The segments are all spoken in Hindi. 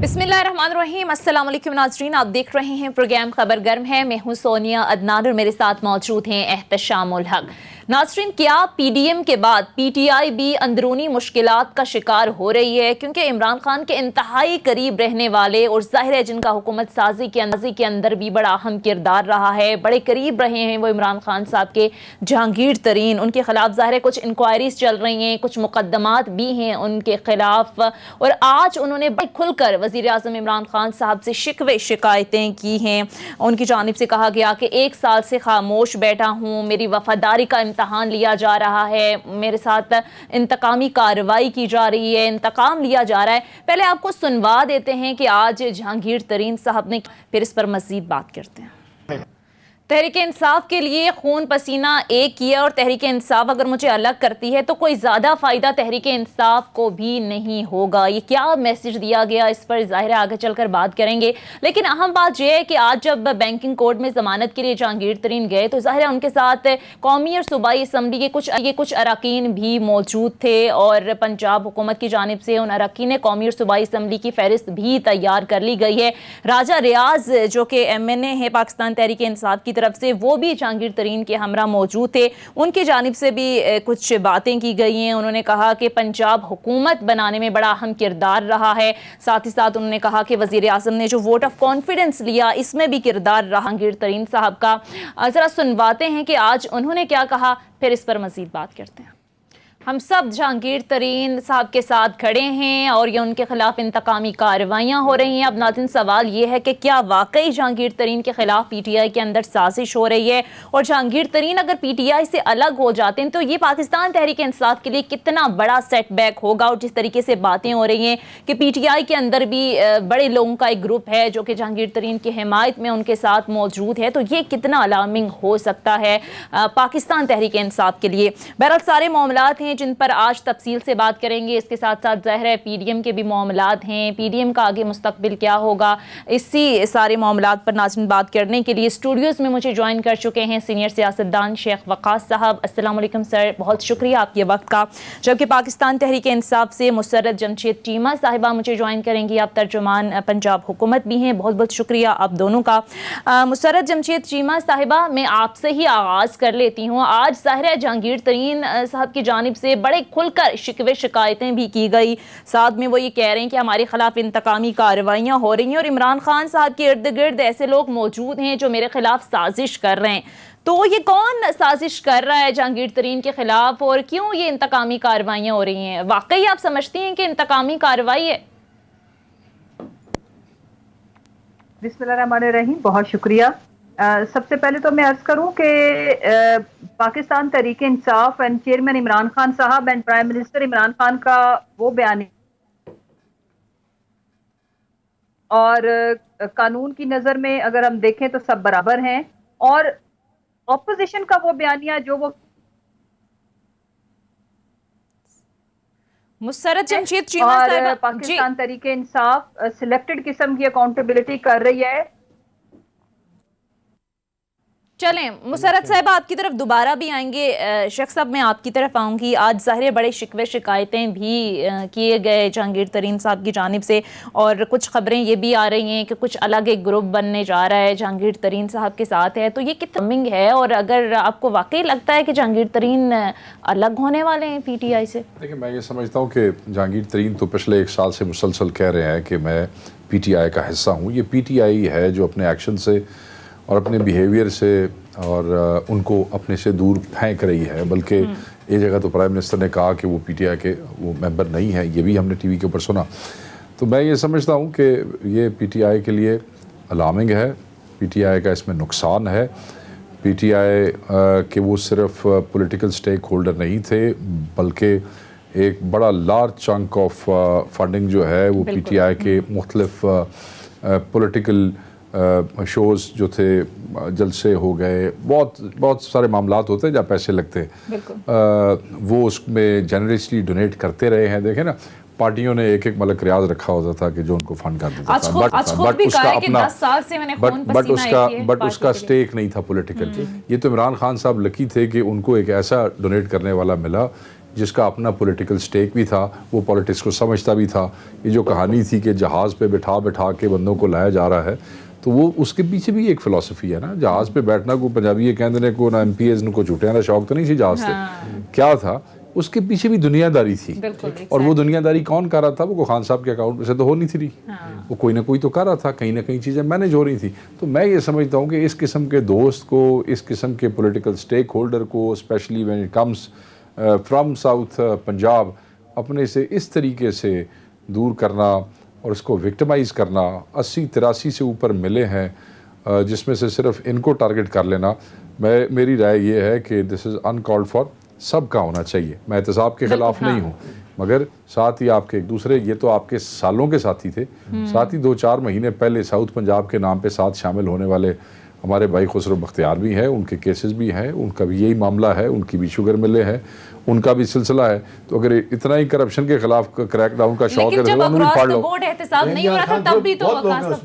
बिस्मिल्लाहिर्रहमानिर्रहीम। अस्सलाम वालेकुम नाज़रीन, आप देख रहे हैं प्रोग्राम खबर गर्म है। मैं हूं सोनिया अदनान और मेरे साथ मौजूद हैं एहतशामुल हक। नाज़रीन, क्या पीडीएम के बाद पीटीआई भी अंदरूनी मुश्किलात का शिकार हो रही है? क्योंकि इमरान खान के इंतहाई करीब रहने वाले और ज़ाहिर है जिनका हुकूमत साजी के अंदर भी बड़ा अहम किरदार रहा है, बड़े करीब रहे हैं वो इमरान खान साहब के, जहांगीर तरीन, उनके खिलाफ ज़ाहिर है कुछ इंक्वायरीज चल रही हैं, कुछ मुकदमात भी हैं उनके खिलाफ। और आज उन्होंने खुलकर वज़ीर आज़म इमरान खान साहब से शिकवे शिकायतें की हैं। उनकी जानिब से कहा गया कि 1 साल से खामोश बैठा हूँ, मेरी वफादारी का इम्तहान लिया जा रहा है, मेरे साथ इंतकामी कार्रवाई की जा रही है, इंतकाम लिया जा रहा है। पहले आपको सुनवा देते हैं कि आज जहांगीर तरीन साहब ने, फिर इस पर मज़ीद बात करते हैं। तहरीक इंसाफ के लिए खून पसीना एक किया और तहरीक इंसाफ अगर मुझे अलग करती है तो कोई ज़्यादा फ़ायदा तहरीक इंसाफ को भी नहीं होगा। ये क्या मैसेज दिया गया, इस पर ज़ाहिर है आगे चलकर बात करेंगे। लेकिन अहम बात यह है कि आज जब बैंकिंग कोर्ट में ज़मानत के लिए जहांगीर तरीन गए तो ज़ाहिर है उनके साथ कौमी और सूबाई असम्बली के कुछ अरकान भी मौजूद थे और पंजाब हुकूमत की जानिब से उन अरकान कौमी और सूबाई असम्बली की फहरिस्त भी तैयार कर ली गई है। राजा रियाज जो कि MNA है पाकिस्तान तहरीक इंसाफ की तरफ से, वो भी जहांगीर तरीन के हमरा मौजूद थे। उनकी जानिब से भी कुछ बातें की गई हैं। उन्होंने कहा कि पंजाब हुकूमत बनाने में बड़ा अहम किरदार रहा है। साथ ही साथ उन्होंने कहा कि वज़ीर आज़म ने जो वोट ऑफ कॉन्फिडेंस लिया इसमें भी किरदार रहा जहांगीर तरीन साहब का। ज़रा सुनवाते हैं कि आज उन्होंने क्या कहा, फिर इस पर मज़ीद बात करते हैं। हम सब जहांगीर तरीन साहब के साथ खड़े हैं और ये उनके खिलाफ इंतकामी कार्रवाइयाँ हो रही हैं। अब नाज़रीन सवाल ये है कि क्या वाकई जहांगीर तरीन के खिलाफ PTI के अंदर साजिश हो रही है, और जहांगीर तरीन अगर PTI से अलग हो जाते हैं तो ये पाकिस्तान तहरीक इंसाफ के लिए कितना बड़ा सेटबैक होगा। और जिस तरीके से बातें हो रही हैं कि PTI के अंदर भी बड़े लोगों का एक ग्रुप है जो कि जहांगीर तरीन की हिमायत में उनके साथ मौजूद है, तो ये कितना अलार्मिंग हो सकता है पाकिस्तान तहरीक इंसाफ के लिए। बहरहाल सारे मामलात हैं जिन पर आज तफसील से बात करेंगे। इसके साथ साथ ज़ाहिर है PDM के भी मामलात हैं, PDM का आगे मुस्तकबिल क्या होगा, इसी सारे मामलात पर नाज़रीन बात करने के लिए स्टूडियोज़ में मुझे ज्वाइन कर चुके हैं सीनियर सियासतदान शेख वक़ास साहब। अस्सलाम वालेकुम सर, बहुत शुक्रिया आपके वक्त का। जबकि पाकिस्तान तहरीक इंसाफ से मुसर्रत जमशेद चीमा साहिबा मुझे ज्वाइन करेंगी, आप तर्जुमान पंजाब हुकूमत भी हैं, बहुत बहुत शुक्रिया आप दोनों का। मुसर्रत जमशेद चीमा साहिबा, मैं आपसे ही आगाज़ कर लेती हूँ। आज ज़ाहिर है जहांगीर तरीन साहब की जानिब से बड़े खुलकर शिकवे शिकायतें भी की गई, साथ में वो ये कह रहे हैं कि हमारे खिलाफ इंतकामी कार्रवाइयाँ हो रही हैं और इमरान खान साहब के इर्द गिर्द ऐसे लोग मौजूद हैं जो मेरे खिलाफ साजिश कर रहे हैं। तो ये कौन साजिश कर रहा है जहांगीर तरीन के खिलाफ और क्यों ये इंतकामी कार्रवाइयाँ हो रही हैं? वाकई आप समझती हैं कि इंतकामी कार्रवाई है? बिस्मिल्लाहिर्रहमानिर्रहीम, बहुत शुक्रिया। सबसे पहले तो मैं अर्ज करूं कि पाकिस्तान तहरीक इंसाफ एंड चेयरमैन इमरान खान साहब and prime minister Imran Khan का वो बयान और कानून की नजर में अगर हम देखें तो सब बराबर हैं, और ऑपोजिशन का वो बयानिया जो वो मुसर्रत जमशेद चीमा और पाकिस्तान तहरीक इंसाफ सिलेक्टेड किस्म की अकाउंटेबिलिटी कर रही है। चलें मुसर्रत साहब आपकी तरफ दोबारा भी आएंगे। शेख साहब मैं आपकी तरफ आऊँगी। आज ज़ाहिर बड़े शिकवे शिकायतें भी किए गए जहांगीर तरीन साहब की जानिब से, और कुछ खबरें ये भी आ रही हैं कि कुछ अलग एक ग्रुप बनने जा रहा है जहांगीर तरीन साहब के साथ है। तो ये कितना मिंग है, और अगर आपको वाकई लगता है कि जहांगीर तरीन अलग होने वाले हैं PTI से? देखिए, मैं ये समझता हूँ कि जहांगीर तरीन तो पिछले 1 साल से मुसलसल कह रहे हैं कि मैं PTI का हिस्सा हूँ। ये PTI है जो अपने एक्शन से और अपने बिहेवियर से और उनको अपने से दूर फेंक रही है। बल्कि एक जगह तो प्राइम मिनिस्टर ने कहा कि वो PTI के वो मेंबर नहीं है, ये भी हमने TV के ऊपर सुना। तो मैं ये समझता हूँ कि ये PTI के लिए अलार्मिंग है, PTI का इसमें नुकसान है। PTI के वो सिर्फ पॉलिटिकल स्टेक होल्डर नहीं थे, बल्कि एक बड़ा लार्ज चंक ऑफ फंडिंग जो है वो PTI के मुख्तलिफ पॉलिटिकल शोज़ जो थे, जलसे हो गए, बहुत सारे मामलात होते हैं जहाँ पैसे लगते हैं, वो उसमें जनरसली डोनेट करते रहे हैं। देखें ना, पार्टियों ने एक मलक रियाज रखा होता था कि जो उनको फंड कर देता था, बट उसका स्टेक नहीं था पॉलिटिकल। ये तो इमरान खान साहब लकी थे कि उनको एक ऐसा डोनेट करने वाला मिला जिसका अपना पॉलिटिकल स्टेक भी था, वो पॉलिटिक्स को समझता भी था। ये जो कहानी थी कि जहाज़ पे बिठा बिठा के बंदों को लाया जा रहा है, तो वो उसके पीछे भी एक फ़िलासफ़ी है ना। जहाज़ पे बैठना को पंजाबी ये कहते हैं को ना MPs को झूठे ना शौक तो नहीं थी जहाज़ से। क्या था उसके पीछे भी दुनियादारी थी, और वो दुनियादारी कौन कर रहा था? वो खान साहब के अकाउंट में से तो हो नहीं थी रही, वो कोई ना कोई तो कर रहा था, कहीं ना कहीं चीज़ें मैनेज हो रही थी। तो मैं ये समझता हूँ कि इस किस्म के दोस्त को, इस किस्म के पॉलिटिकल स्टेक होल्डर को, specially when it comes from south Punjab, अपने से इस तरीके से दूर करना और उसको विक्टिमाइज़ करना। 80-83 से ऊपर मिले हैं जिसमें से सिर्फ इनको टारगेट कर लेना, मेरी राय ये है कि दिस इज़ अनकॉल्ड फॉर। सबका होना चाहिए, मैं एहतसाब के खिलाफ नहीं हूँ, मगर साथ ही आपके एक दूसरे, ये तो आपके सालों के साथी थे, साथ ही 2-4 महीने पहले साउथ पंजाब के नाम पे साथ शामिल होने वाले हमारे भाई खुसरो बख्तियार भी हैं, उनके केसेस भी हैं, उनका भी यही मामला है, उनकी भी शुगर मिले हैं, उनका भी सिलसिला है। तो अगर इतना ही करप्शन के खिलाफ क्रैकडाउन का शौक है तो फाड़ लो,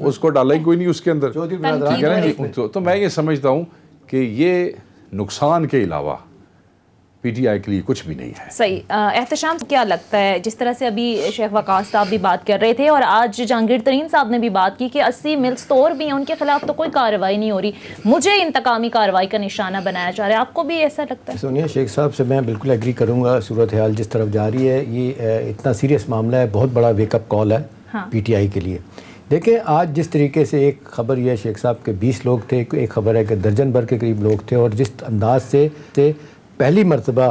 उसको डाला ही कोई नहीं उसके अंदर। तो मैं ये समझता हूँ कि ये नुकसान के अलावा PTI के लिए कुछ भी नहीं है। सही। एहतशाम, क्या लगता है, जिस तरह से अभी शेख वकास साहब भी बात कर रहे थे और आज जहांगीर तरीन साहब ने भी बात की कि 80 मिल स्टोर भी हैं, उनके खिलाफ तो कोई कार्रवाई नहीं हो रही, मुझे इंतकामी कार्रवाई का निशाना बनाया जा रहा है, आपको भी ऐसा लगता है? सोनिया, शेख साहब से मैं बिल्कुल एग्री करूँगा। सूरत हाल जिस तरफ जा रही है, ये इतना सीरियस मामला है, बहुत बड़ा वेकअप कॉल है PTI के लिए। देखें, आज जिस तरीके से एक खबर यह शेख साहब के 20 लोग थे, एक खबर है कि दर्जन भर के करीब लोग थे, और जिस अंदाज से पहली मरतबा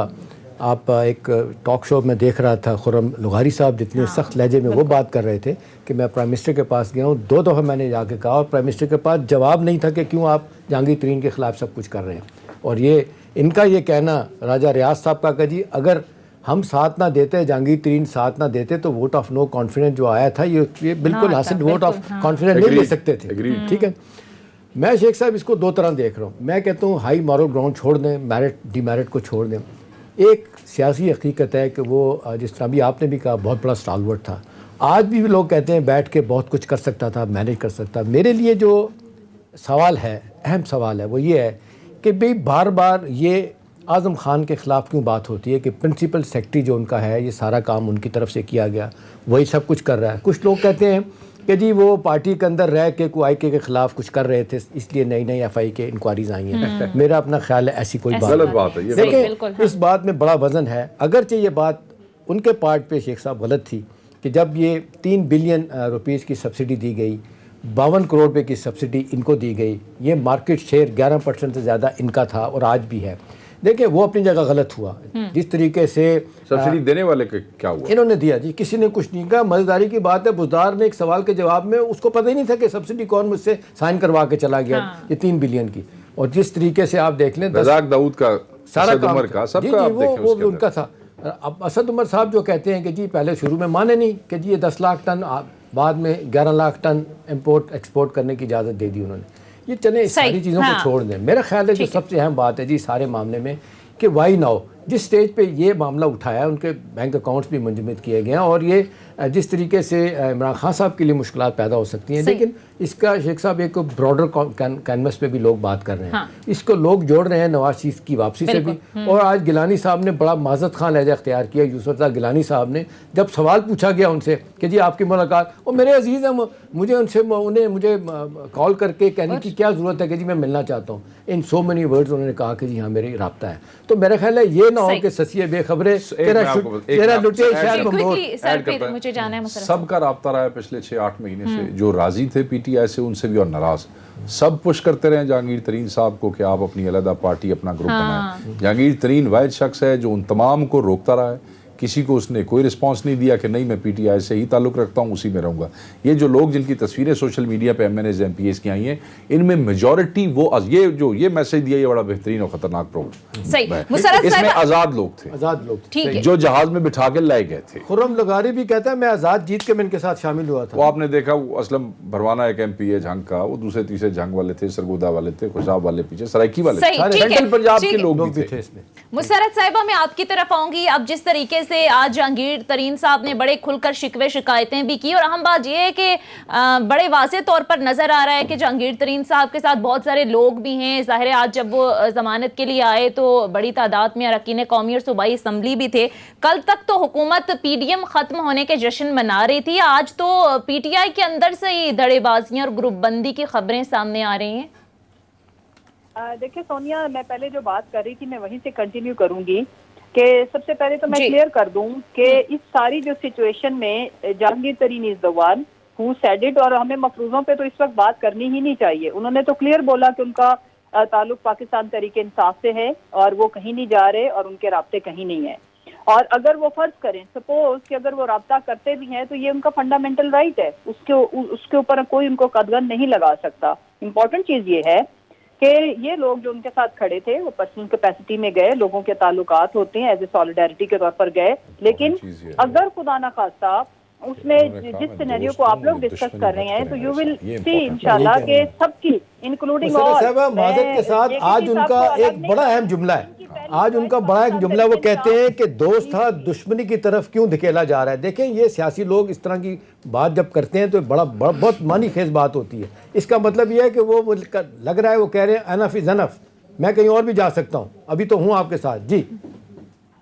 आप एक टॉक शो में देख रहा था, खुर्रम लुगारी साहब जितने सख्त लहजे में वो बात कर रहे थे कि मैं प्राइम मिनिस्टर के पास गया हूँ, 2 दफ़ा मैंने जाके कहा और प्राइम मिनिस्टर के पास जवाब नहीं था कि क्यों आप जहांगीर तरीन के ख़िलाफ़ सब कुछ कर रहे हैं। और ये इनका ये कहना राजा रियाज साहब का कि जी अगर हम साथ ना देते, जहांगीर तरीन साथ ना देते, तो वोट ऑफ नो कॉन्फिडेंस जो आया था ये बिल्कुल हासिल वोट ऑफ कॉन्फिडेंस नहीं ले सकते थे। ठीक है, मैं शेख साहब इसको 2 तरह देख रहा हूँ। मैं कहता हूँ हाई मॉरल ग्राउंड छोड़ दें, मेरिट डिमेरिट को छोड़ दें। एक सियासी हकीकत है कि वो जिस तरह भी आपने भी कहा बहुत बड़ा स्टालवर्ट था, आज भी लोग कहते हैं बैठ के बहुत कुछ कर सकता था, मैनेज कर सकता। मेरे लिए जो सवाल है, अहम सवाल है, वो ये है कि भाई बार बार ये आज़म खान के ख़िलाफ़ क्यों बात होती है कि प्रिंसिपल सेक्रेटरी जो उनका है, ये सारा काम उनकी तरफ से किया गया, वही सब कुछ कर रहा है। कुछ लोग कहते हैं कि जी वो पार्टी के अंदर रह के IK के खिलाफ कुछ कर रहे थे, इसलिए नई FI के इंक्वायरीज आई हैं। मेरा अपना ख्याल है ऐसी कोई गलत बात है। देखिए, इस बात में बड़ा वजन है। अगरचे ये बात उनके पार्ट पे शेख साहब गलत थी कि जब ये 3 बिलियन रुपीज़ की सब्सिडी दी गई, 52 करोड़ रुपये की सब्सिडी इनको दी गई, ये मार्केट शेयर 11% से ज़्यादा इनका था और आज भी है। देखिए, वो अपनी जगह गलत हुआ। जिस तरीके से सब्सिडी देने वाले का क्या हुआ? इन्होंने दिया जी, किसी ने कुछ नहीं कहा। मजेदारी की बात है, बुजदार ने एक सवाल के जवाब में उसको पता ही नहीं था कि सब्सिडी कौन मुझसे साइन करवा के चला गया ये 3 बिलियन की। और जिस तरीके से आप देख लें, रज़ाक दाऊद का, सारा काम का, जी वो उनका था। अब असद उमर साहब जो कहते हैं कि जी पहले शुरू में माने नहीं कि जी ये 10 लाख टन, बाद में 11 लाख टन इम्पोर्ट एक्सपोर्ट करने की इजाज़त दे दी उन्होंने। ये चले सारी चीज़ों को छोड़ दें। मेरा ख्याल है जो सबसे अहम बात है जी सारे मामले में कि वाई नाउ, जिस स्टेज पे ये मामला उठाया, उनके बैंक अकाउंट्स भी मुंजमद किए गए हैं और ये जिस तरीके से इमरान खान साहब के लिए मुश्किलात पैदा हो सकती हैं। लेकिन इसका शेख साहब एक ब्रॉडर कैनवस पे भी लोग बात कर रहे हैं। इसको लोग जोड़ रहे हैं नवाज शरीफ की वापसी से भी। और आज गिलानी साहब ने बड़ा माजत खान लहजा अख्तियार किया, यूसुफ गिलानी साहब ने, जब सवाल पूछा गया उनसे कि जी आपकी मुलाकात, और मेरे अजीज़ हैं, मुझे कॉल करके कहने की क्या ज़रूरत है कि जी मैं मिलना चाहता हूँ। इन सो मेनी वर्ड्स उन्होंने कहा कि जी हाँ मेरी राब्ता है। तो मेरा ख्याल है ये ना हो कि ससिए बेखबरें तेरा लुटे शहर सबका राब्ता रहा है पिछले 6-8 महीने से। जो राजी थे PTI से, उनसे भी और नाराज, सब पुश करते रहे जहांगीर तरीन साहब को कि आप अपनी अलग पार्टी, अपना ग्रुप बनाएं। जहांगीर तरीन वाहिद शख्स है जो उन तमाम को रोकता रहा है। किसी को उसने कोई रिस्पांस नहीं दिया कि नहीं मैं PTI से ही ताल्लुक़ रखता हूँ, उसी में रहूँगा। ये जो लोग जिनकी तस्वीरें सोशल मीडिया पे MNAs MPs की आई हैं, इनमें मेजॉरिटी वो ये मैसेज दिया, ये बड़ा बेहतरीन और ख़तरनाक प्रोग्राम। इसमें आज़ाद लोग थे जो जहाज़ में बिठा के लाए गए थे। खुर्रम लगारी भी कहता है मैं आज़ाद जीत के मैं इनके साथ शामिल हुआ था। वो आपने देखा, वो असलम भरवाना एक MP है झंग का, वो दूसरे तीसरे झंग वाले थे, सरगोदा वाले थे, खुशाब वाले, पीछे सराइकी वाले, सेंट्रल पंजाब के लोग भी थे इसमें। मुसरत साहिबा, मैं आपकी तरफ आऊंगी। अब जिस तरीके से आज जहांगीर तरीन साहब ने बड़े खुलकर शिकवे शिकायतें भी की, और अहम बात यह है कि बड़े वाज़ेह तौर पर नजर आ रहा है कि जहांगीर तरीन साहब के साथ बहुत सारे लोग भी हैं। ज़ाहिर है आज जब वो जमानत के लिए आए तो बड़ी तादाद में अरकान कौमी और सूबाई असम्बली भी थे। कल तक तो हुकूमत पीडीएम खत्म होने के जश्न मना रही थी, आज तो पीटीआई के अंदर से ही धड़ेबाजियां और ग्रुपबंदी की खबरें सामने आ रही हैं। देखिए सोनिया, मैं पहले जो बात कर रही थी मैं वहीं से कंटिन्यू करूंगी कि सबसे पहले तो मैं क्लियर कर दूं कि इस सारी जो सिचुएशन में जहांगीर तरीन is the one who said it, और हमें मफरूजों पे तो इस वक्त बात करनी ही नहीं चाहिए। उन्होंने तो क्लियर बोला कि उनका ताल्लुक पाकिस्तान तहरीक इंसाफ से है और वो कहीं नहीं जा रहे और उनके राब्ते कहीं नहीं है। और अगर वो फर्ज करें सपोज कि अगर वो राब्ता करते भी हैं तो ये उनका फंडामेंटल राइट है, उसके ऊपर कोई उनको कदगन नहीं लगा सकता। इम्पोर्टेंट चीज ये है कि ये लोग जो उनके साथ खड़े थे वो पर्सनल कैपेसिटी में गए, लोगों के ताल्लुकात होते हैं, एज ए सॉलिडारिटी के तौर पर गए। लेकिन अगर खुदा ना खास्ता उसमें जिस सिनेरियो को आप लोग डिस्कस कर रहे हैं तो यू विल सी इंशाल्लाह कि सबकी इंक्लूडिंग माजरत के साथ आज उनका एक बड़ा अहम जुमला है, आज उनका बड़ा एक जुमला वो कहते हैं कि दोस्त था दुश्मनी की तरफ क्यों धकेला जा रहा है। देखें ये सियासी लोग इस तरह की बात जब करते हैं तो बहुत मानी खेज बात होती है। इसका मतलब ये है कि वो लग रहा है वो कह रहे हैं एनफ इज एनफ, मैं कहीं और भी जा सकता हूँ, अभी तो हूँ आपके साथ। जी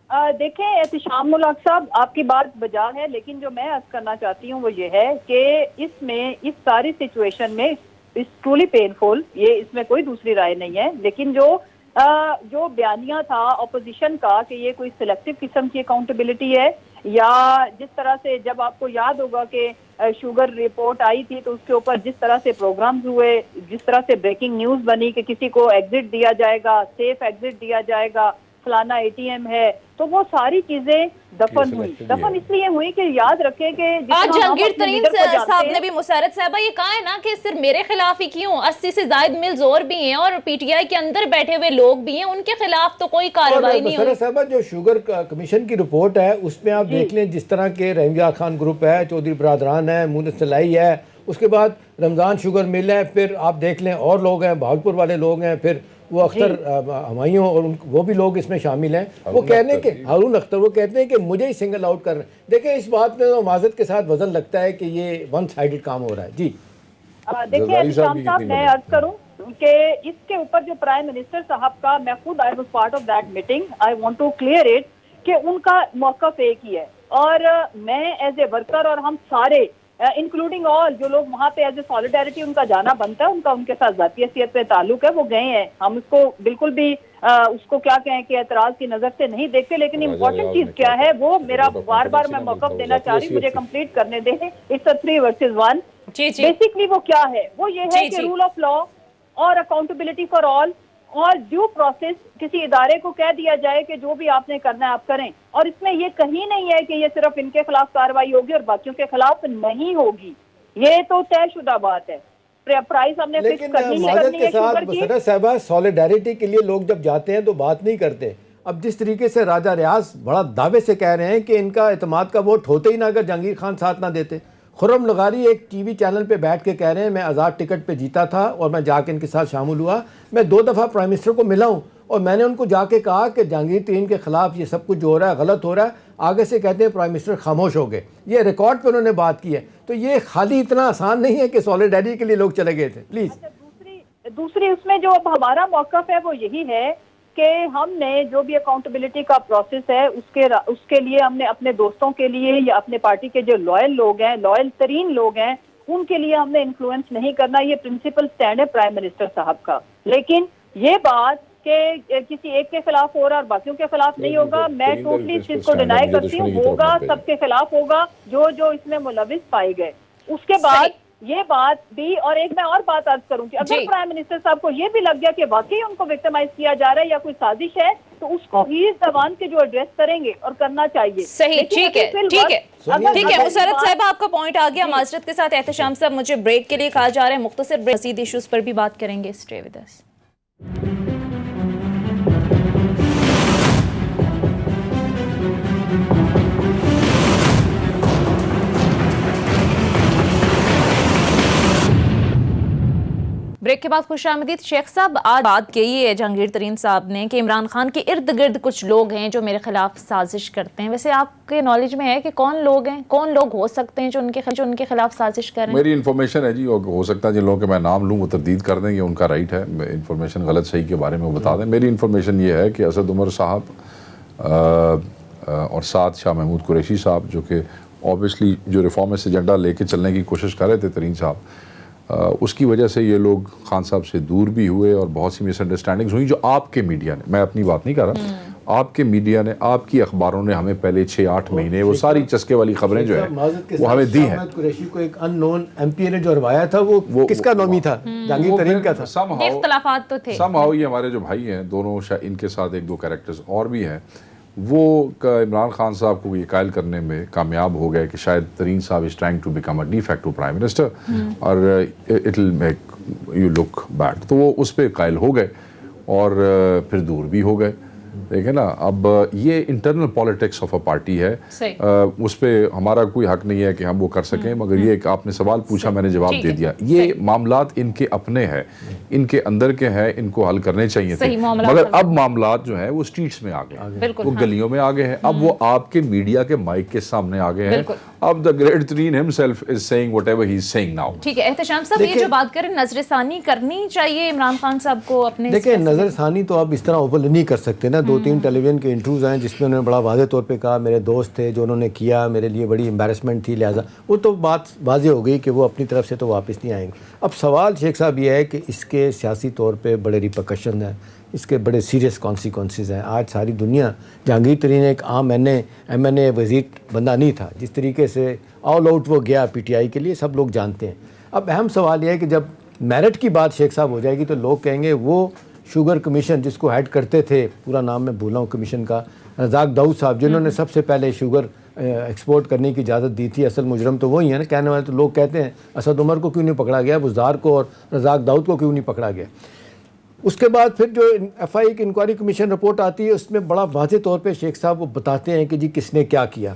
देखें एहतिशामुल हक साहब, आपकी बात बजा है, लेकिन जो मैं अर्ज करना चाहती हूँ वो ये है कि इसमें इस सारी सिचुएशन में इस ट्रूली पेनफुल, ये इसमें कोई दूसरी राय नहीं है, लेकिन जो बयानिया था अपोजिशन का कि ये कोई सिलेक्टिव किस्म की अकाउंटेबिलिटी है, या जिस तरह से जब आपको याद होगा कि शुगर रिपोर्ट आई थी तो उसके ऊपर जिस तरह से प्रोग्राम्स हुए, जिस तरह से ब्रेकिंग न्यूज बनी कि किसी को एग्जिट दिया जाएगा, सेफ एग्जिट दिया जाएगा, फलाना एटीएम है, तो वो सारी चीजें दफन हुई। दफन इसलिए हुई कि याद रखे कि आज जहांगीर तरीन साहब ने भी, मुसरत साहबा, ये कहा है ना कि सिर्फ मेरे खिलाफ ही क्यों, 80 से ज्यादा मिल्स और भी हैं और पीटीआई के अंदर बैठे हुए लोग भी हैं, उनके खिलाफ तो कोई कार्रवाई नहीं हुई। साहबा जो शुगर कमीशन की रिपोर्ट है उसमें आप देख लें, जिस तरह के रहीम खान ग्रुप है, चौधरी बरादरान है, मुनत सलाई है, उसके बाद रमजान शुगर मिल है, फिर आप देख लें और लोग हैं, भागलपुर वाले लोग हैं, फिर वो अख्तर हमायूं और वो भी लोग इसमें शामिल हैं। वो कहने के हारून अख्तर वो कहते हैं कि मुझे ही सिंगल आउट कर रहे हैं। देखिए इस बात में तो माजरत के साथ वजन लगता है कि ये वन साइडेड काम हो रहा है। जी देखिए साहब, मैं अर्ज करूं कि इसके ऊपर जो प्राइम मिनिस्टर साहब का, मैं खुद I was part of that meeting, I want to clear it कि उनका मौक़िफ़ एक ही है, और मैं एज ए वर्कर और हम सारे इंक्लूडिंग ऑल जो लोग वहाँ पे एज ए सॉलिडारिटी उनका जाना बनता है, उनका उनके साथ जाती हैसियत पे ताल्लुक है, वो गए हैं। हम उसको बिल्कुल भी उसको क्या कहें कि एतराज की नजर से नहीं देखते, लेकिन इम्पोर्टेंट चीज क्या है वो मेरा बार बार मैं मौक़िफ़ देना चाह रही हूँ, मुझे कंप्लीट करने दें। It's a 3 versus 1। बेसिकली वो क्या है, वो ये है कि रूल ऑफ लॉ और अकाउंटेबिलिटी फॉर ऑल और ड्यू प्रोसेस, किसी इदारे को कह दिया जाए कि जो भी आपने करना है आप करें, और इसमें ये कहीं नहीं है कि ये सिर्फ इनके खिलाफ कार्रवाई होगी और बाकियों के खिलाफ नहीं होगी, ये तो तयशुदा बात है। प्राइस हमने फिक्स करनी है शुगर की। साहबा सॉलिडारिटी के लिए लोग जब जाते हैं तो बात नहीं करते। अब जिस तरीके से राजा रियाज बड़ा दावे से कह रहे हैं कि इनका एतमाद का वोट होते ही ना अगर जहांगीर खान साथ ना देते। खुर्रम लगारी एक टीवी चैनल पे बैठ के कह रहे हैं मैं आज़ाद टिकट पे जीता था और मैं जाके इनके साथ शामिल हुआ, मैं 2 दफ़ा प्राइम मिनिस्टर को मिला हूँ और मैंने उनको जाके कहा कि जहांगीर तरीन के खिलाफ ये सब कुछ जो हो रहा है गलत हो रहा है। आगे से कहते हैं प्राइम मिनिस्टर खामोश हो गए। ये रिकॉर्ड पे उन्होंने बात की है, तो ये खाली इतना आसान नहीं है कि सॉलिडारिटी के लिए लोग चले गए थे। प्लीज दूसरी उसमें जो अब हमारा मौक़िफ़ है वो यही है कि हमने जो भी अकाउंटेबिलिटी का प्रोसेस है उसके लिए हमने अपने दोस्तों के लिए या अपने पार्टी के जो लॉयल लोग हैं, लॉयल तरीन लोग हैं, उनके लिए हमने इन्फ्लुएंस नहीं करना। ये प्रिंसिपल स्टैंड है प्राइम मिनिस्टर साहब का। लेकिन ये बात कि किसी एक के खिलाफ हो रहा और बाकियों के खिलाफ नहीं होगा, मैं टोटली इस चीज को डिनाई करती हूँ। होगा, सबके खिलाफ होगा जो इसमें मुलविस पाए गए। उसके बाद ये बात भी, और एक मैं और बात अर्ज करूं कि अगर प्राइम मिनिस्टर साहब को ये भी लग गया कि वाकई उनको विक्टिमाइज किया जा रहा है या कोई साजिश है, तो उसको ही इस जबान के जो एड्रेस करेंगे और करना चाहिए। सही, ठीक है, ठीक है, ठीक है। मुसरत साहब आपका पॉइंट आ गया। माजरत के साथ एहतशाम साहब मुझे ब्रेक के लिए कहा जा रहा है, मुख्तसर ब्रेक, मज़ीद इश्यूज पर भी बात करेंगे। Stay with us. ब्रेक के बाद खुशामदीद। शेख साहब, आज बात कही है जहांगीर तरीन साहब ने कि इमरान खान के इर्द गिर्द कुछ लोग हैं जो मेरे खिलाफ साजिश करते हैं। वैसे आपके नॉलेज में है कि कौन लोग हैं, कौन लोग हो सकते हैं जो उनके खिलाफ साजिश कर रहे हैं? मेरी इन्फॉर्मेशन है जी, और हो सकता है जिन लोगों के मैं नाम लूँ वो तरदीद कर दें, ये उनका राइट है। इन्फॉर्मेशन गलत सही के बारे में वो बता दें। मेरी इन्फॉर्मेशन ये है कि असद उमर साहब और साथ शाह महमूद कुरैशी साहब, जो कि ऑब्वियसली जो रिफॉर्मिस्ट एजेंडा लेके चलने की कोशिश कर रहे थे तरीन साहब, उसकी वजह से ये लोग खान साहब से दूर भी हुए और बहुत सी मिसअंडरस्टैंडिंग्स हुई, जो आपके मीडिया ने, मैं अपनी बात नहीं कर रहा, आपके मीडिया ने, आपकी अखबारों ने हमें पहले 6-8 महीने वो सारी चस्के वाली खबरें जो है वो हमें दी हैं। कुरैशी को एक अननोन एमपी ने जो हरवाया था वो किसका नोमी था? जहांगीर तरीन का था। इख्तिलाफात तो थे। समहाउ ये हमारे जो भाई हैं दोनों, इनके साथ 1-2 कैरेक्टर्स और भी हैं, वो इमरान खान साहब को ये कायल करने में कामयाब हो गए कि शायद Tareen sahab is trying to become a de facto prime minister और it will make you look bad. तो वो उस पर कायल हो गए और फिर दूर भी हो गए। देखें ना, अब ये internal politics of a party है, उस पर हमारा कोई हक नहीं है कि हम वो कर सकें, मगर ये कि आपने सवाल पूछा, मैंने जवाब दे दिया। ये मामलात इनके अपने हैं, इनके अंदर के हैं, इनको हल करने चाहिए थे, मगर अब मामलात जो है वो स्ट्रीट्स में आ गए, वो गलियों में आ गए हैं, अब वो आपके मीडिया के माइक के सामने आ गए हैं। अब द ग्रेट तरीन himself is saying whatever he is saying now. ठीक है एहतशाम साहब, ये जो बात करें नजरसानी करनी चाहिए इमरान खान साहब को अपने, देखिए नजरसानी तो आप इस तरह ओपन नहीं कर सकते ना। 2-3 टेलीविजन के इंटरव्यूज़ आए जिसमें उन्होंने बड़ा वाज़े तौर पे कहा मेरे दोस्त थे जो उन्होंने किया, मेरे लिए बड़ी एम्बैरेसमेंट थी, लिहाजा वो तो बात वाज़े हो गई कि वो अपनी तरफ से तो वापस नहीं आएंगे। अब सवाल शेख साहब ये है कि इसके सियासी तौर पे बड़े रिपरकशन हैं, इसके बड़े सीरियस कॉन्सिक्वेंसेस हैं। आज सारी दुनिया, जहांगीर तरीन एक आम एम.एन.ए. वज़ीर बंदा नहीं था, जिस तरीके से ऑल आउट वो गया पीटीआई के लिए सब लोग जानते हैं। अब अहम सवाल यह है कि जब मेरिट की बात शेख साहब हो जाएगी तो लोग कहेंगे वो शुगर कमीशन जिसको हेड करते थे, पूरा नाम मैं भूला हूँ कमीशन का, रज़ाक दाऊद साहब, जिन्होंने सबसे पहले शुगर एक्सपोर्ट करने की इजाज़त दी थी, असल मुजरम तो वही है ना। कहने वाले तो लोग कहते हैं असद उमर को क्यों नहीं पकड़ा गया, बुज़दार को और रज़ाक दाऊद को क्यों नहीं पकड़ा गया। उसके बाद फिर जो एफआई की इंक्वायरी कमीशन रिपोर्ट आती है उसमें बड़ा वाज़े तौर पे शेख साहब वो बताते हैं कि जी किसने क्या किया,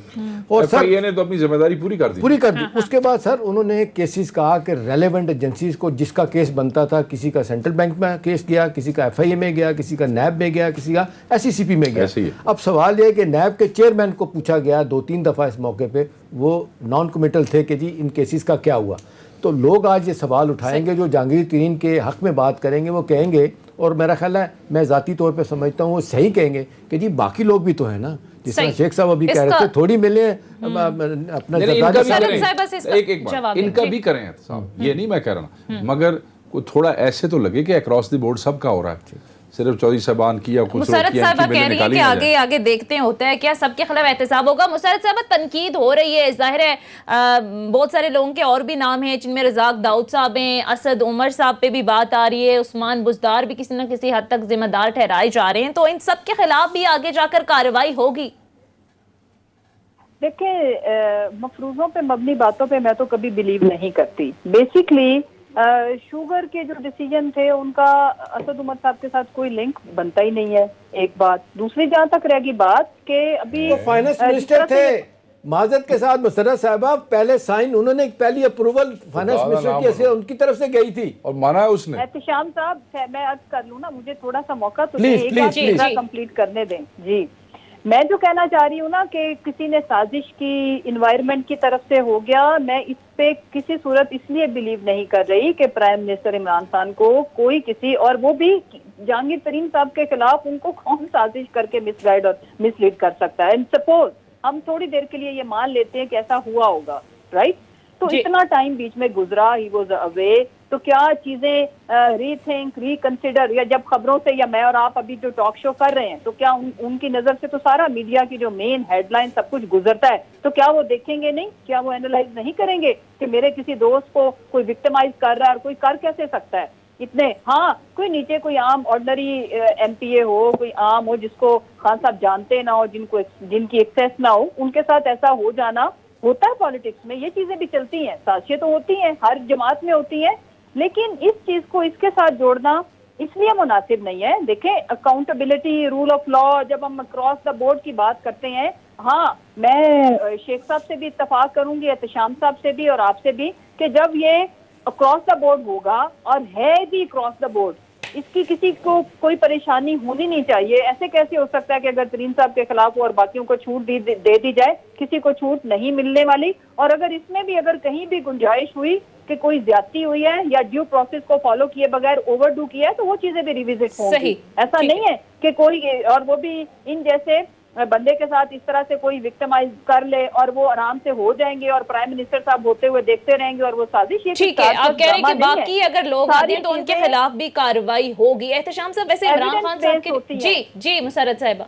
और एफआईए ने तो अपनी जिम्मेदारी पूरी कर दी। उसके बाद सर उन्होंने केसेस कहा कि रेलेवेंट एजेंसीज को जिसका केस बनता था, किसी का सेंट्रल बैंक में केस गया, किसी का एफआईए में गया, किसी का नैब में गया, किसी का एसईसीपी में गया। अब सवाल यह कि नैब के चेयरमैन को पूछा गया 2-3 दफ़ा इस मौके पर, वो नॉन कमिटल थे कि जी इन केसेस का क्या हुआ। तो लोग आज ये सवाल उठाएंगे, जो जहांगीर तरीन के हक में बात करेंगे वो कहेंगे, और मेरा ख्याल है मैं ज़ाती तौर पे समझता हूँ वो सही कहेंगे कि जी बाकी लोग भी तो हैं ना, जिस तरह शेख साहब अभी कह रहे थे थोड़ी मिले अपना इनका भी करें साहब, ये नहीं मैं कह रहा, मगर थोड़ा ऐसे तो लगे कि अक्रॉस द बोर्ड सबका हो रहा है, सिर्फ चौधरी साहबान की या मुसरत साहबा कह रही है कि आगे आगे देखते हैं होता है क्या, सबके खिलाफ एहतसाब होगा। मुसरत साहबा तनकीद हो रही है, जाहिर है बहुत सारे लोगों के और भी नाम हैं जिनमें रज़ाक दाऊद साहब हैं, असद उमर साहब पे भी बात आ रही है, उस्मान बुज़दार भी किसी न किसी हद तक जिम्मेदार ठहराए जा रहे हैं, तो इन सब के खिलाफ भी आगे जाकर कार्रवाई होगी। देखिए मफरूजों पे मबनी बातों पे मैं तो कभी बिलीव नहीं करती। बेसिकली शुगर के जो डिसीजन थे उनका असद उमर साहब के साथ कोई लिंक बनता ही नहीं है, एक बात। दूसरी जहां तक रहेगी बात कि अभी फाइनेंस मिनिस्टर थे, माजरत के साथ मुसर्रत साहबा पहले साइन, उन्होंने पहली अप्रूवल फाइनेंस मिनिस्टर की ऐसे उनकी तरफ से गई थी और माना है उसने। एहतशाम साहब मैं अर्ज कर लूं ना, मुझे थोड़ा सा मौका तो प्लीज कंप्लीट करने दें। जी मैं जो कहना चाह रही हूँ ना कि किसी ने साजिश की, इन्वायरमेंट की तरफ से हो गया, मैं इस पे किसी सूरत इसलिए बिलीव नहीं कर रही कि प्राइम मिनिस्टर इमरान खान को कोई किसी, और वो भी जहांगीर तरीन साहब के खिलाफ, उनको कौन साजिश करके मिसगाइड और मिसलीड कर सकता है। एंड सपोज हम थोड़ी देर के लिए ये मान लेते हैं कि ऐसा हुआ होगा, राइट, तो इतना टाइम बीच में गुजरा, ही वाज अवे, तो क्या चीजें रीथिंक, रिकंसिडर, या जब खबरों से, या मैं और आप अभी जो टॉक शो कर रहे हैं, तो क्या उनकी नजर से तो सारा मीडिया की जो मेन हेडलाइन सब कुछ गुजरता है, तो क्या वो देखेंगे नहीं, क्या वो एनालाइज नहीं करेंगे कि मेरे किसी दोस्त को कोई विक्टिमाइज कर रहा है, और कोई कर कैसे सकता है इतने। हाँ, कोई नीचे कोई आम ऑर्डिनरी एमपीए हो, कोई आम हो जिसको खान साहब जानते ना हो, जिनकी एक्सेस ना हो, उनके साथ ऐसा हो जाना होता है पॉलिटिक्स में, ये चीजें भी चलती हैं, साजिशें तो होती हैं, हर जमात में होती हैं, लेकिन इस चीज को इसके साथ जोड़ना इसलिए मुनासिब नहीं है। देखें अकाउंटेबिलिटी, रूल ऑफ लॉ, जब हम क्रॉस द बोर्ड की बात करते हैं, हाँ मैं शेख साहब से भी इत्तफाक करूंगी, एहतशाम साहब से भी और आपसे भी, कि जब ये अक्रॉस द बोर्ड होगा और है भी क्रॉस द बोर्ड, इसकी किसी को कोई परेशानी होनी नहीं चाहिए। ऐसे कैसे हो सकता है कि अगर तरीन साहब के खिलाफ हो और बाकियों को छूट दे दी जाए, किसी को छूट नहीं मिलने वाली। और अगर इसमें भी अगर कहीं भी गुंजाइश हुई कि कोई ज्यादती हुई है या ड्यू प्रोसेस को फॉलो किए बगैर ओवरडू किया है, तो वो चीजें भी रिविजिट होंगी। ऐसा नहीं है कि कोई, और वो भी इन जैसे बंदे के साथ इस तरह से कोई विक्टिमाइज कर ले और वो आराम से हो जाएंगे और प्राइम मिनिस्टर साहब होते हुए देखते रहेंगे और वो साजिश। ठीक है, आप कह रहे हैं कि बाकी अगर लोग आते हैं तो उनके खिलाफ भी कार्रवाई होगी। एहतशाम साहब, वैसे इमरान खान साहब के ji Musarrat sahiba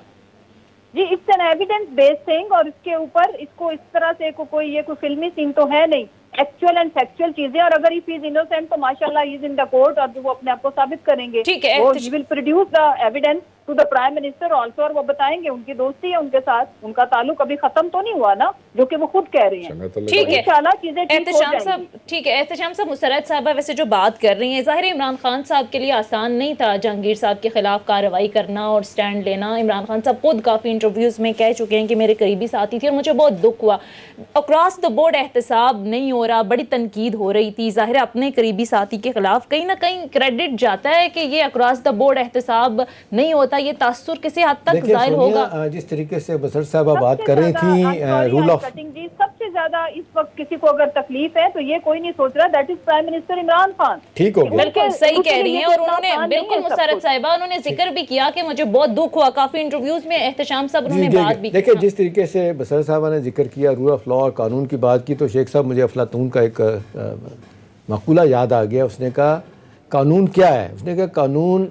ji, it's an evidence based thing, और इसके ऊपर इसको इस तरह से कोई फिल्मी सीन तो है नहीं, एक्चुअल एंड फैक्चुअल चीजें। और अगर इफ इज इनोसेंट तो माशाल्लाह इज इन द कोर्ट और वो अपने आप को साबित करेंगे। ठीक है, वो will produce the evidence to the prime minister also, और वो बताएंगे उनकी दोस्ती है उनके साथ, उनका ताल्लुक अभी खत्म तो नहीं हुआ ना, जो कि वो खुद कह रही हैं। ठीक है, इंशाल्लाह चीजें ठीक हो जाएंगी। ठीक है एहतशाम साहब, मुसर्रत साहबा वैसे जो बात कर रही हैं, ज़ाहिर है इमरान खान साहब के लिए आसान नहीं था जहांगीर साहब के खिलाफ कार्रवाई करना और स्टैंड लेना। इमरान खान साहब खुद काफ़ी इंटरव्यूज़ में कह चुके हैं कि मेरे करीबी साथी थी और मुझे बहुत दुख हुआ। अक्रॉस द बोर्ड एहतसाब नहीं हो रहा, बड़ी तनकीद हो रही थी। ज़ाहिर है अपने करीबी साथी के खिलाफ कहीं ना कहीं क्रेडिट जाता है कि ये अक्रॉस द बोर्ड एहतसाब नहीं होता, ये तासुर किसी हद तक जाहिर होगा। जिस तरीके से बसर साहबा बात कर रही थी रूल ऑफ, सबसे ज्यादा इस वक्त किसी को अगर तकलीफ है तो ये कोई नहीं सोच रहा, that is prime minister Imran Khan. ठीक हो गया, बिल्कुल सही कह रही हैं। और उन्होंने बिल्कुल मुसर्रत साहिबा उन्होंने जिक्र भी किया कि मुझे बहुत दुख हुआ, काफी इंटरव्यूज में एहतशाम साहब उन्होंने बात भी देखिए जिस तरीके से बसर साहबा ने जिक्र किया रूल ऑफ लॉ और कानून की बात की, तो शेख साहब मुझे अफलातून का एक मकूला याद आ गया। उसने कहा कानून क्या है, उसने कहा कानून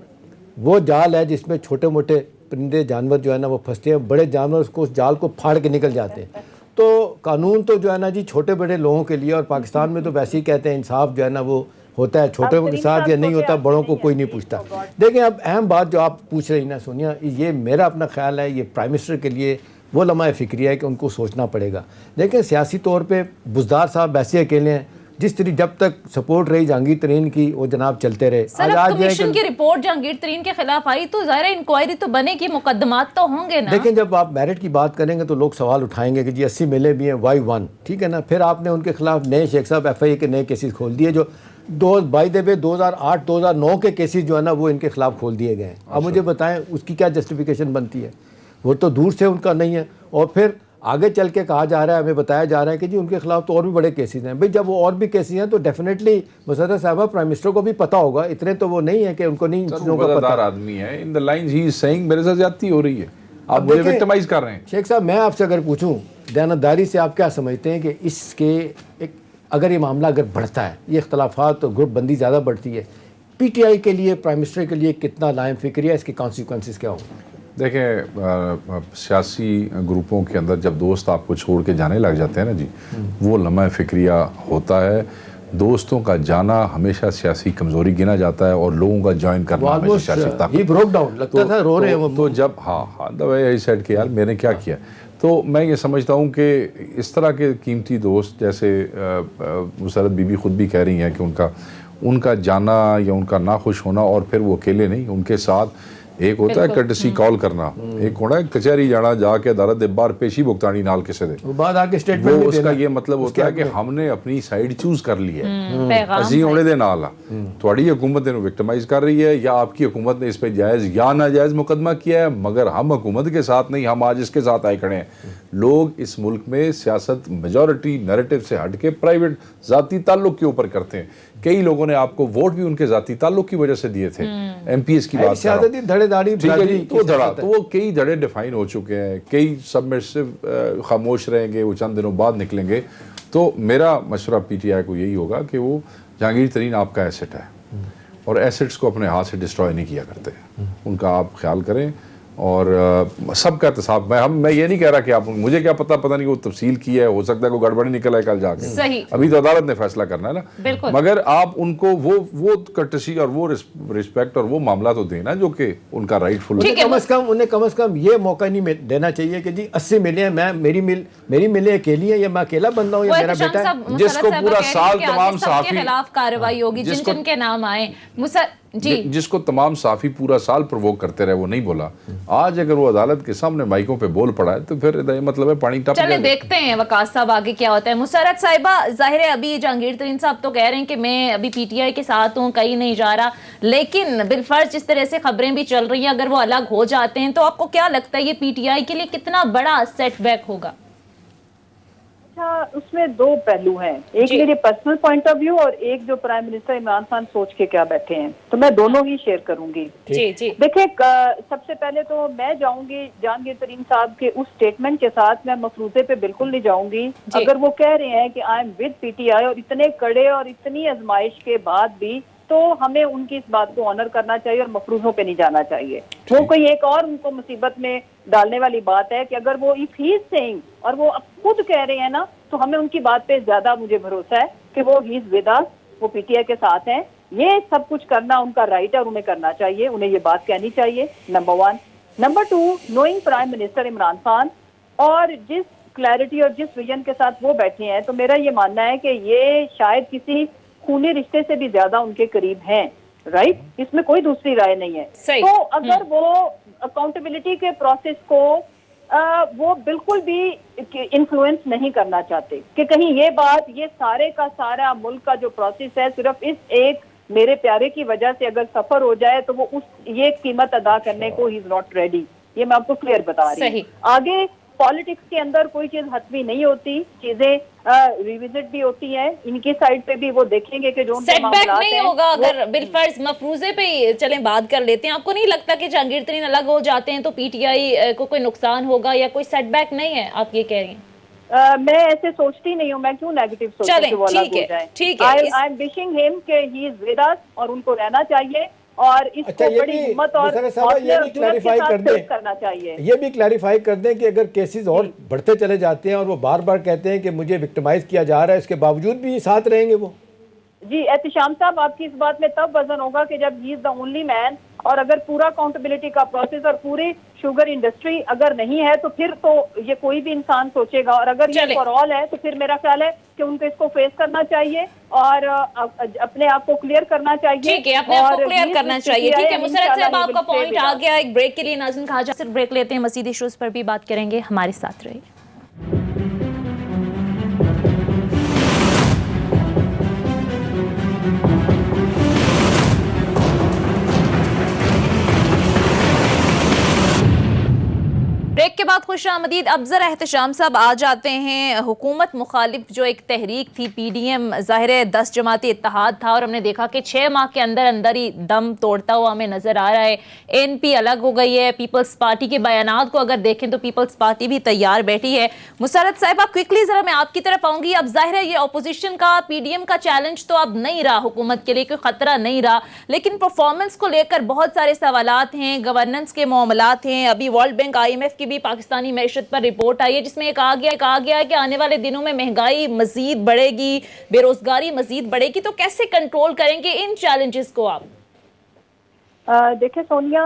वो जाल है जिसमें छोटे मोटे परिंदे जानवर जो है ना वो फंसते हैं, बड़े जानवर उसको उस जाल को फाड़ के निकल जाते हैं। तो कानून तो जो है ना जी छोटे बड़े लोगों के लिए, और पाकिस्तान में तो वैसे ही कहते हैं इंसाफ जो है ना वो होता है छोटे के साथ या नहीं होता, बड़ों को कोई नहीं पूछता। देखिए अब अहम बात जो आप पूछ रही ना सोनिया, ये मेरा अपना ख्याल है, ये प्राइम मिनिस्टर के लिए वो लम्हा फ़िक्रिया है कि उनको सोचना पड़ेगा। लेकिन सियासी तौर पर बुज़दार साहब वैसे अकेले हैं, जिस तरह जब तक सपोर्ट रही जहांगीर तरीन की वो जनाब चलते रहे। आज कमीशन की रिपोर्ट जहांगीर तरीन के खिलाफ आई तो ज़ाहिर इंक्वायरी तो बनेगी, मुकदमात तो होंगे ना। लेकिन जब आप मेरिट की बात करेंगे तो लोग सवाल उठाएंगे कि जी 80 मिले भी हैं, वाई 1, ठीक है ना। फिर आपने उनके खिलाफ नए शेख साहब FIA के नए केसेस खोल दिए, जो बाई द वे 2008-2009 के केसेस जो है ना वो इनके खिलाफ खोल दिए गए। अब मुझे बताएं उसकी क्या जस्टिफिकेशन बनती है, वो तो दूर से उनका नहीं है। और फिर आगे चल के कहा जा रहा है, हमें बताया जा रहा है कि जी उनके खिलाफ तो और भी बड़े केसेस हैं। भाई जब वो और भी केसेस हैं तो डेफिनेटली मुसर्रत साहबा प्राइम मिनिस्टर को भी पता होगा, इतने तो वो नहीं है कि उनको नहीं चीज़ों का पता। आदमी है, in the lines he is saying मेरे साथ ज्यादती हो रही है, आप मुझे विक्टिमाइज कर रहे हैं। शेख साहब मैं आपसे अगर पूछूं दयानतदारी से, आप क्या समझते हैं कि इसके एक अगर ये मामला अगर बढ़ता है, ये इख्तलाफात तो ग्रुप बंदी ज़्यादा बढ़ती है, PTI के लिए प्राइम मिनिस्टर के लिए कितना लायम फिक्रिया, इसके कॉन्सिक्वेंसेस क्या होंगे? देखें सियासी ग्रुपों के अंदर जब दोस्त आपको छोड़ के जाने लग जाते हैं ना जी, वो लम्हा फिक्रिया होता है। दोस्तों का जाना हमेशा सियासी कमजोरी गिना जाता है और लोगों का ज्वाइन करना हमेशा सियासी ताकत। ही ब्रोक डाउन लगता था, रो रहे हैं वो। तो जब हाँ द वे आई सेड कि यार मैंने क्या किया, तो मैं ये समझता हूँ कि इस तरह के कीमती दोस्त जैसे मुसर्रत बीबी खुद भी कह रही हैं कि उनका जाना या उनका ना खुश होना, और फिर वो अकेले नहीं, उनके साथ एक होता है कर्टसी कॉल करना, एक होता है कचहरी जाना, जाके अदालत दे बाहर पेशी भुगतानी नाल किसे दे, वो बाद आके स्टेटमेंट वो उसका ये मतलब होता है कि हमने अपनी साइड चूज कर ली है। असी होने दे नाल थोड़ी हुकूमत इन्हें विक्टिमाइज कर रही है या आपकी हुकूमत ने इस पे जायज या नाजायज मुकदमा किया है, मगर हम हुकूमत के साथ नहीं, हम आज इसके साथ आए खड़े हैं। लोग इस मुल्क में सियासत मेजॉरिटी नैरेटिव से हट के प्राइवेट जाती ताल्लुक के ऊपर करते हैं। कई लोगों ने आपको वोट भी उनके जाती ताल्लुक की वजह से दिए थे। MPs की बात तो वो कई धड़े डिफाइन हो चुके हैं, कई सबमिसिव खामोश रहेंगे, वो चंद दिनों बाद निकलेंगे। तो मेरा मशवरा PTI को यही होगा कि वो जहांगीर तरीन आपका एसेट है और एसेट्स को अपने हाथ से डिस्ट्रॉय नहीं किया करते, उनका आप ख्याल करें और सबका एहतसाब। मैं ये नहीं कह रहा कि आप, मुझे क्या पता नहीं वो तफसील की है, हो सकता है कोई गड़बड़ी निकल आए कल जाके, सही। अभी तो अदालत ने फैसला करना है ना, मगर आप उनको वो कर्टसी और वो रिस्पेक्ट और वो मामला तो देना जो कि उनका राइटफुल है। उन्हें कम से कम ये मौका नहीं देना चाहिए कि जी 80 मिले हैं, मैं मेरी मिले अकेली है या मैं अकेला बंदा हूँ या मेरा बेटा है, जिसको पूरा साल तमाम खिलाफ कार्रवाई होगी जिन के नाम आए। जिसको तमाम साफी पूरा साल प्रोवोक करते रहे वो नहीं बोला। आज अगर वो अदालत के सामने माइकों पे बोल पड़ा है तो फिर मतलब है पानी टप चले देखते हैं वकास साहब आगे क्या होता है। मुसर्रत साहिबा, जाहिर है अभी जहांगीर तरीन साहब तो कह रहे हैं कि मैं अभी पीटीआई के साथ हूँ, कहीं नहीं जा रहा, लेकिन बिलफर्ज जिस तरह से खबरें भी चल रही हैं, अगर वो अलग हो जाते हैं तो आपको क्या लगता है ये पीटीआई के लिए कितना बड़ा सेटबैक होगा? उसमें दो पहलू हैं, एक मेरे पर्सनल पॉइंट ऑफ व्यू और एक जो प्राइम मिनिस्टर इमरान खान सोच के क्या बैठे हैं, तो मैं दोनों ही शेयर करूंगी। जी। देखिए, सबसे पहले तो मैं जाऊंगी जहांगीर तरीन साहब के उस स्टेटमेंट के साथ, मैं मफरूजे पे बिल्कुल नहीं जाऊंगी। अगर वो कह रहे हैं कि आई एम विद पीटीआई और इतने कड़े और इतनी आजमाइश के बाद भी, तो हमें उनकी इस बात को ऑनर करना चाहिए और मफरूजों पे नहीं जाना चाहिए। वो कोई एक और उनको मुसीबत में डालने वाली बात है कि अगर वो इफ ही इज सेइंग और वो अब खुद कह रहे हैं ना, तो हमें उनकी बात पे ज्यादा मुझे भरोसा है कि वो ही इज विद अस, वो पीटीआई के साथ हैं। ये सब कुछ करना उनका राइट है और उन्हें करना चाहिए, उन्हें ये बात कहनी चाहिए, number 1। Number 2, knowing prime minister Imran Khan और जिस क्लैरिटी और जिस विजन के साथ वो बैठे हैं, तो मेरा ये मानना है कि ये शायद किसी खूनी रिश्ते से भी ज्यादा उनके करीब हैं, राइट? इसमें कोई दूसरी राय नहीं है। तो अगर वो अकाउंटेबिलिटी के प्रोसेस को वो बिल्कुल भी इन्फ्लुएंस नहीं करना चाहते कि कहीं ये बात, ये सारे का सारा मुल्क का जो प्रोसेस है, सिर्फ इस एक मेरे प्यारे की वजह से अगर सफर हो जाए तो वो उस ये कीमत अदा करने को ही इज नॉट रेडी। ये मैं आपको क्लियर बता रही हूँ। आगे पॉलिटिक्स के अंदर कोई चीज हतमी नहीं होती, चीजें रिविजिट भी होती हैं। इनकी साइड पे भी वो देखेंगे कि जो सेटबैक नहीं होगा अगर बिलफर्ज मफरूजे पे चलें बात कर लेते हैं। आपको नहीं लगता कि जहांगीर तरीन अलग हो जाते हैं तो पीटीआई को कोई नुकसान होगा या कोई सेटबैक नहीं है? आप ये कह रही हैं। मैं ऐसे सोचती नहीं हूँ, मैं क्यों नेगेटिव सोचती हूँ कि वो अलग हो जाए। ठीक है, आई एम विशिंग हिम कि ही इज विद अस और उनको रहना चाहिए और इसको बड़ी हिम्मत और ये भी क्लैरिफाई कर दें, करना चाहिए। ये भी क्लैरिफाई कर दें कि अगर केसेस और बढ़ते चले जाते हैं और वो बार बार कहते हैं कि मुझे विक्टिमाइज किया जा रहा है, इसके बावजूद भी साथ रहेंगे वो? जी एहतिशाम साहब, आपकी इस बात में तब वजन होगा कि जब he is the only man, और अगर पूरा अकाउंटेबिलिटी का प्रोसेस और पूरी शुगर इंडस्ट्री अगर नहीं है तो फिर तो ये कोई भी इंसान सोचेगा। और अगर ये फॉर ऑल है तो फिर मेरा ख्याल है कि उनको इसको फेस करना चाहिए और अपने आप को क्लियर करना चाहिए। ठीक है, अपने आप को क्लियर करना चाहिए। ठीक है मुसर्रत साहब, आपका पॉइंट आ गया। एक ब्रेक के लिए नाज़रीन कहा जा, सिर्फ ब्रेक लेते हैं, मज़ीद इश्यूज पर भी बात करेंगे, हमारे साथ रहिए। ब्रेक के बाद खुशामदीद। अब जरा एहतशाम साहब आ जाते हैं। हुकूमत मुखालिफ जो एक तहरीक थी पीडीएम, ज़ाहिर है 10 जमाती इत्तेहाद था और हमने देखा कि 6 माह के अंदर अंदर ही दम तोड़ता हुआ हमें नजर आ रहा है। एनपी अलग हो गई है। पीपल्स पार्टी के बयानात को अगर देखें तो पीपल्स पार्टी भी तैयार बैठी है। मुसर्रत साहिबा, क्विकली जरा मैं आपकी तरफ आऊंगी। अब जाहिर है ये अपोजिशन का, पीडीएम का चैलेंज तो अब नहीं रहा, हुकूमत के लिए कोई खतरा नहीं रहा, लेकिन परफॉर्मेंस को लेकर बहुत सारे सवालात हैं, गवर्नेंस के मामलात हैं। अभी वर्ल्ड बैंक IMF की भी पाकिस्तानी मैशत पर रिपोर्ट आई है जिसमें कहा गया है कि आने वाले दिनों में महंगाई मजीद बढ़ेगी, बेरोजगारी मजीद बढ़ेगी। तो कैसे कंट्रोल करेंगे इन चैलेंजेस को आप? देखिए सोनिया,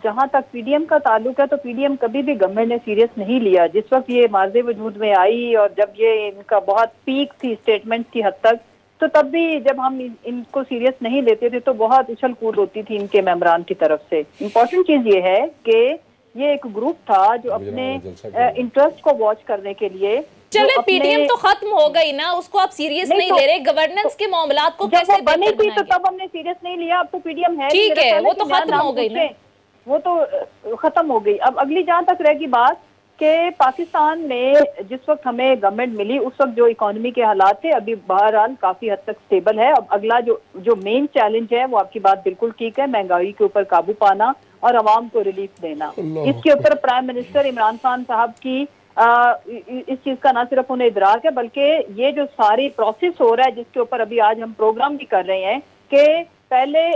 जहां तक पीडीएम का ताल्लुक है तो पीडीएम कभी भी गवर्नमेंट ने सीरियस नहीं लिया। जिस वक्त ये मार्जे वजूद में आई और जब ये इनका बहुत पीक थी स्टेटमेंट की हद तक, तो तब भी जब हम इनको सीरियस नहीं लेते थे तो बहुत उछल कूद होती थी इनके मेंबरान की तरफ से। इम्पोर्टेंट चीज ये है कि ये एक ग्रुप था जो अपने इंटरेस्ट को वॉच करने के लिए, चले पीडीएम तो खत्म हो गई ना, उसको आप सीरियस नहीं ले रहे, गवर्नेंस के मामलात को कैसे बनी थी तो तब हमने सीरियस नहीं लिया। अब तो पीडीएम है, ठीक है, वो तो खत्म हो गई ना, वो तो खत्म हो गई। अब अगली जहां तक रहेगी बात कि पाकिस्तान में जिस वक्त हमें गवर्नमेंट मिली उस वक्त जो इकोनॉमी के हालात थे अभी बहरहाल काफी हद तक स्टेबल है। अब अगला जो मेन चैलेंज है वो आपकी बात बिल्कुल ठीक है, महंगाई के ऊपर काबू पाना और आवाम को रिलीफ देना। इसके ऊपर प्राइम मिनिस्टर इमरान खान साहब की इस चीज का ना सिर्फ उन्हें इदराक है बल्कि ये जो सारी प्रोसेस हो रहा है जिसके ऊपर अभी आज हम प्रोग्राम भी कर रहे हैं कि पहले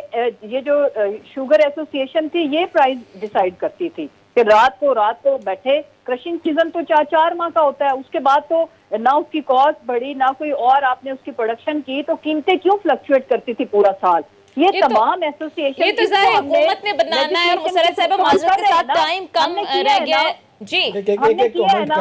ये जो शुगर एसोसिएशन थी ये प्राइस डिसाइड करती थी कि रात को बैठे, क्रशिंग सीजन तो 4 माह का होता है, उसके बाद तो ना उसकी कॉस्ट बढ़ी ना कोई और आपने उसकी प्रोडक्शन की, तो कीमतें क्यों फ्लक्चुएट करती थी पूरा साल। ये तमाम एसोसिएशन ये तो हुकूमत ने बनाना है। और मुसर्रत साहब माजरत के साथ टाइम कम रह गया है, जी हमने किया है ना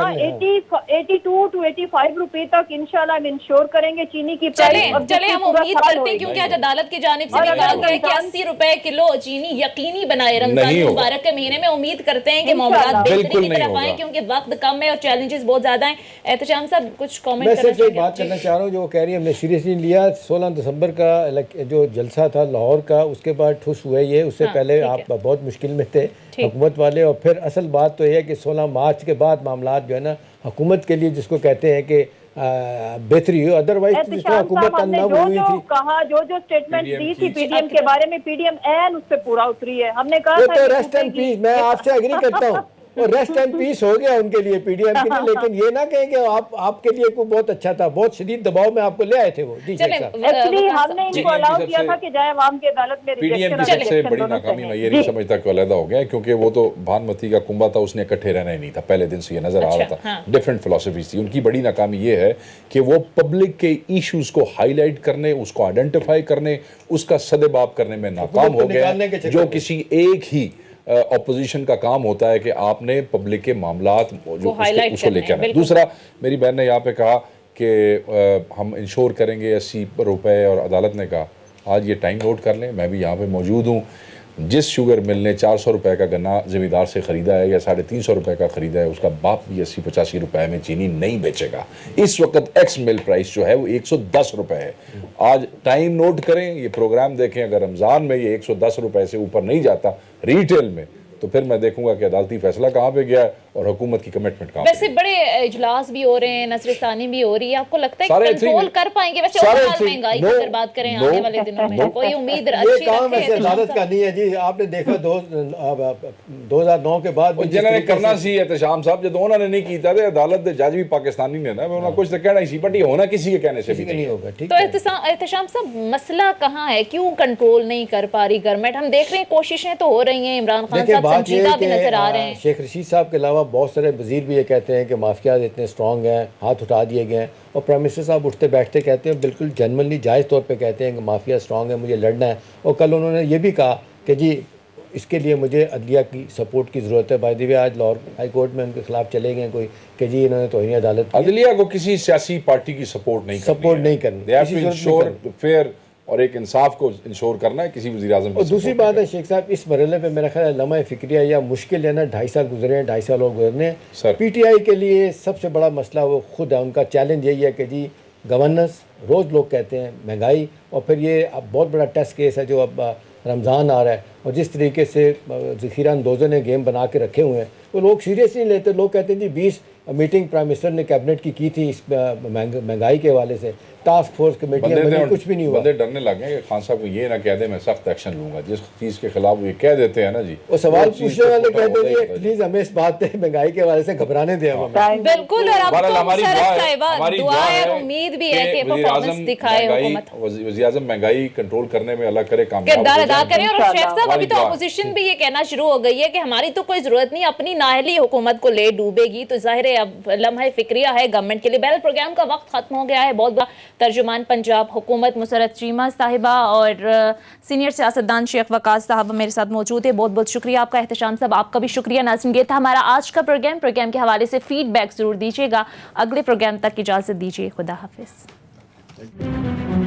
82 to 85 रुपए तक इंशाल्लाह हम इंश्योर करेंगे चीनी की चले हम उम्मीद करते हैं, क्योंकि आज अदालत की जानिब से भी कहा गया है कि 80 रुपए किलो चीनी यकीनी बनाए रमजान मुबारक के महीने में। उम्मीद करते हैं कि मामलात बेहतरी की तरफ आए, क्योंकि वक्त कम है और चैलेंजेस बहुत ज्यादा हैं। एहतशाम साहब कुछ कमेंट करना चाहिए? मैं बात करना चाह रहा हूँ जो वो कह रही है हमने सीरियसली लिया। 16 दिसंबर का जो जलसा था लाहौर का, उसके बाद ठुस हुए ये, उससे पहले आप बहुत मुश्किल में थे हुकूमत वाले। और फिर असल बात तो यह है कि 16 मार्च के बाद मामलात जो है ना हुकूमत के लिए, जिसको कहते हैं कि बेहतरी हो, अदरवाइज हुकूमत हुई थी। कहा जो स्टेटमेंट दी थी पीडीएम के बारे में, पीडीएम एन उस पर पूरा उतरी है। हमने कहा तो रेस्ट एंड पीस, मैं आपसे एग्री करता हूँ, और रेस्ट एंड पीस हो गया उनके लिए, पीडीएम के लिए। लेकिन ये ना कहें कि आपके लिए कोई बहुत अच्छा था, बहुत शदीद दबाव में आपको ले आए थे वो। जी एक्चुअली हमने इनको अलाउ किया था कि जाए अवाम की अदालत में। पीडीएम की सबसे बड़ी नाकामी मैं ये नहीं समझता कि अलहदा हो गया, क्योंकि वो तो भानुमती का कुंबा था, उसने इकट्ठे रहना ही नहीं था, पहले दिन से ये नजर आ रहा था। डिफरेंट फिलोसफीज थी उनकी। बड़ी नाकामी ये है कि वो पब्लिक के इश्यूज को हाईलाइट करने, उसको आइडेंटिफाई करने, उसका सदेबाब करने में नाकाम हो गया, जो किसी एक ही ऑपोजिशन का काम होता है कि आपने पब्लिक के मामलात जो उसको लेकर आना। दूसरा, मेरी बहन ने यहाँ पे कहा कि हम इंश्योर करेंगे 80 रुपए, और अदालत ने कहा आज ये टाइम नोट कर लें, मैं भी यहाँ पे मौजूद हूँ। जिस शुगर मिल ने 400 रुपए का गन्ना ज़मींदार से ख़रीदा है या 350 रुपए का ख़रीदा है, उसका बाप भी 80-85 रुपए में चीनी नहीं बेचेगा। इस वक्त एक्स मिल प्राइस जो है वो 110 रुपए है। आज टाइम नोट करें, ये प्रोग्राम देखें, अगर रमज़ान में ये 110 रुपए से ऊपर नहीं जाता रिटेल में, तो फिर मैं देखूंगा कि अदालती फैसला कहाँ पे गया है और हुकूमत की कमिटमेंट कहाँ पे। वैसे बड़े इजलास भी हो रहे हैं, नसरस्तानी भी हो रही है, आपको लगता है कंट्रोल कर पाएंगे? वैसे ओवरऑल महंगाई की अगर बात करें आने वाले दिनों में कोई उम्मीद अच्छी काम वैसे अदालत का नहीं है जी। आपने देखा 2009 के बाद जिन्होंने करना सी एहतशाम साहब, जो उन्होंने नहीं किया था अदालत दे जज भी पाकिस्तानी ने ना, उन्होंने कुछ तो कहना ही सी, बट ये होना किसी के कहने से भी नहीं होगा। तो एहतशाम साहब मसला कहाँ है, क्यों कंट्रोल नहीं कर पा रही गवर्नमेंट? हम देख रहे हैं कोशिशें तो हो रही हैं, इमरान खान साहब संजीदा भी नजर आ रहे हैं। शेख रशीद साहब के अलावा बहुत सारे वजीर भी ये कहते हैं कि माफियाज इतने स्ट्रॉन्ग हैं, हाथ उठा दिए गए हैं। और प्राइम मिनिस्टर साहब उठते बैठते कहते हैं, बिल्कुल जेन्युइनली जायज़ तौर पे कहते हैं कि माफिया स्ट्रॉन्ग है, मुझे लड़ना है। और कल उन्होंने ये भी कहा कि जी इसके लिए मुझे अदलिया की सपोर्ट की ज़रूरत है। बाय द वे आज लाहौर हाई कोर्ट में उनके खिलाफ चले गए कोई कि जी इन्होंने तौहीन अदालत, अदलिया को किसी सियासी पार्टी की सपोर्ट नहीं करनी, फेयर और एक इंसाफ को इंश्योर करना है किसी वज़ीर आज़म। और दूसरी बात है शेख साहब, इस मरहले पे मेरा ख्याल है लम्हा फिक्रिया या मुश्किल है ना, 2.5 साल गुजरे हैं, 2.5 साल और गुजरने। पीटीआई के लिए सबसे बड़ा मसला वो खुद है, उनका चैलेंज यही है कि जी गवर्नेंस, रोज़ लोग कहते हैं महंगाई, और फिर ये अब बहुत बड़ा टेस्ट केस है जो अब रमज़ान आ रहा है, और जिस तरीके से ज़ख़ीरा अंदोज़ों ने गेम बना के रखे हुए हैं वो लोग सीरियस नहीं लेते। लोग कहते हैं जी 20 मीटिंग प्राइम मिनिस्टर ने कैबिनेट की थी इस महंगाई के हवाले से, टास्क फोर्स कमेटियां, कुछ भी नहीं हुआ। बंदे डरने लग गए कि खान साहब को ये ना कह दे मैं सख्त एक्शन लूंगा, जिस चीज़ के खिलाफ ये कह देते हैं ना जी, वो सवाल पूछने वाले कहते हैं प्लीज हमें इस बात पे महंगाई के हवाले से घबराने दें। बिल्कुल, और हमारी दुआ है, उम्मीद भी है कि परफॉर्मेंस दिखाए हुकूमत, वज़ीर आज़म महंगाई कंट्रोल करने में अल्लाह करे किरदार अदा करें। और शेख साहब अभी तो अपोजिशन भी ये कहना शुरू हो गई है कि हमारी तो कोई जरूरत नहीं, अपनी नाअहली हुकूमत को ले डूबेगी। तो जाहिर है अब लम्हा फिक्रिया है गवर्नमेंट के लिए। बैरल प्रोग्राम का वक्त खत्म हो गया है। बहुत बड़ा तर्जुमान पंजाब हुकूमत मुसरत चीमा साहिबा और सीनियर सियासतदान शेख वकास साहब मेरे साथ मौजूद है। बहुत बहुत शुक्रिया आपका। एहतशाम साहब आपका भी शुक्रिया। नाज़रीन ये था हमारा आज का प्रोग्राम के हवाले से फीडबैक जरूर दीजिएगा। अगले प्रोग्राम तक इजाज़त दीजिए। खुदा हाफिज़।